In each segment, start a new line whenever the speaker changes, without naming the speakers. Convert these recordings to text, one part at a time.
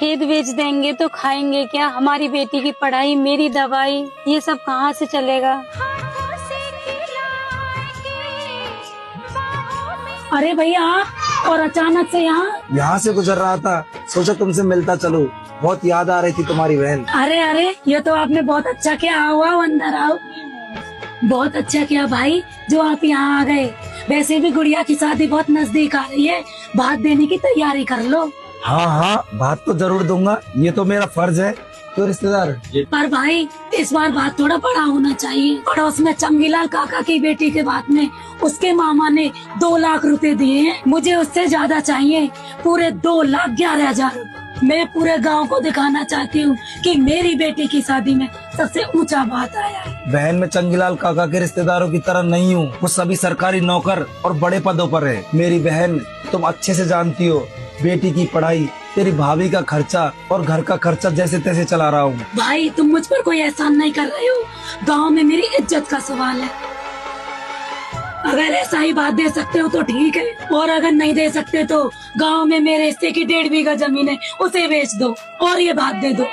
खेत बेच देंगे तो खाएंगे क्या? हमारी बेटी की पढ़ाई, मेरी दवाई, ये सब कहाँ से चलेगा?
अरे भैया, और अचानक से यहाँ
से गुजर रहा था, सोचा तुमसे मिलता चलो। बहुत याद आ रही थी तुम्हारी बहन।
अरे ये तो आपने बहुत अच्छा किया। आओ अंदर आओ। बहुत अच्छा किया भाई जो आप यहाँ आ गए। वैसे भी गुड़िया की शादी बहुत नजदीक आ रही है, भात देने की तैयारी कर लो।
हाँ, भात तो जरूर दूंगा, ये तो मेरा फर्ज है। तो रिश्तेदार,
पर भाई इस बार बात थोड़ा बड़ा होना चाहिए। पड़ोस में चंगीलाल काका की बेटी के बात में उसके मामा ने 2 लाख रुपए दिए हैं। मुझे उससे ज्यादा चाहिए, पूरे 2,11,000। मैं पूरे गांव को दिखाना चाहती हूँ कि मेरी बेटी की शादी में सबसे ऊंचा बात आया है।
बहन, मैं चंगीलाल काका के रिश्तेदारों की तरह नहीं हूँ। वो सभी सरकारी नौकर और बड़े पदों पर है। मेरी बहन, तुम अच्छे से जानती हो, बेटी की पढ़ाई, तेरी भाभी का खर्चा और घर का खर्चा जैसे तैसे चला रहा हूँ।
भाई तुम मुझ पर कोई एहसान नहीं कर रहे हो। गांव में मेरी इज्जत का सवाल है। अगर ऐसा ही बात दे सकते हो तो ठीक है, और अगर नहीं दे सकते तो गांव में मेरे हिस्से की 1.5 बीघा जमीन है, उसे बेच दो और ये बात दे दो।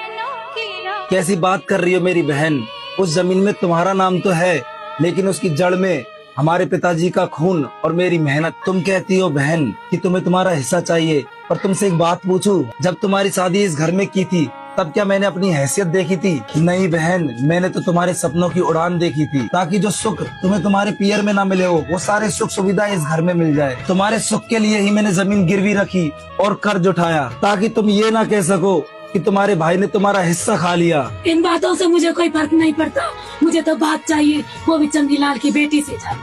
कैसी बात कर रही हो मेरी बहन? उस जमीन में तुम्हारा नाम तो है, लेकिन उसकी जड़ में हमारे पिताजी का खून और मेरी मेहनत। तुम कहती हो बहन कि तुम्हें तुम्हारा हिस्सा चाहिए, पर तुमसे एक बात पूछूं, जब तुम्हारी शादी इस घर में की थी तब क्या मैंने अपनी हैसियत देखी थी? नहीं बहन, मैंने तो तुम्हारे सपनों की उड़ान देखी थी, ताकि जो सुख तुम्हें तुम्हारे पियर में ना मिले हो, वो सारे सुख सुविधा इस घर में मिल जाए। तुम्हारे सुख के लिए ही मैंने जमीन गिरवी रखी और कर्ज उठाया, ताकि तुम ये ना कह सको कि तुम्हारे भाई ने तुम्हारा हिस्सा खा लिया।
इन बातों से मुझे कोई फर्क नहीं पड़ता। मुझे तो बात चाहिए, वो भी चंगीलाल की बेटी से चाहिए।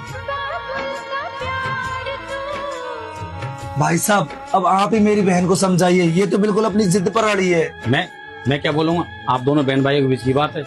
भाई साहब, अब आप ही मेरी बहन को समझाइए, ये तो बिल्कुल अपनी जिद पर अड़ी है।
मैं क्या बोलूँगा? आप दोनों बहन भाइयों के बीच की बात है।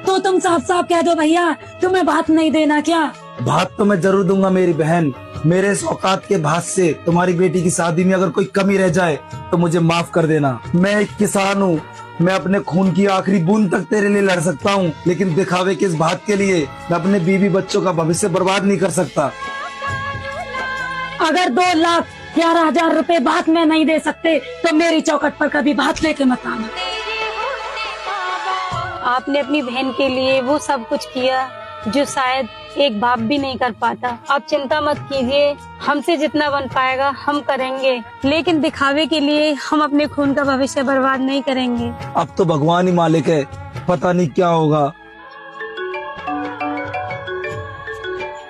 तो तुम साफ साफ कह दो भैया, तुम्हें बात नहीं देना क्या?
भात तो मैं जरूर दूंगा मेरी बहन। मेरे इस औकात के भात से तुम्हारी बेटी की शादी में अगर कोई कमी रह जाए तो मुझे माफ कर देना। मैं एक किसान हूँ, मैं अपने खून की आखिरी बूंद तक तेरे लिए लड़ सकता हूँ, लेकिन दिखावे के इस भात के लिए मैं अपने बीवी बच्चों का भविष्य बर्बाद नहीं कर सकता।
अगर 2,11,000 रुपए बात में नहीं दे सकते तो मेरी चौखट पर कभी बात लेके मत आना।
आपने अपनी बहन के लिए वो सब कुछ किया जो शायद एक बाप भी नहीं कर पाता। आप चिंता मत कीजिए, हमसे जितना बन पाएगा हम करेंगे, लेकिन दिखावे के लिए हम अपने खून का भविष्य बर्बाद नहीं करेंगे।
अब तो भगवान ही मालिक है, पता नहीं क्या होगा।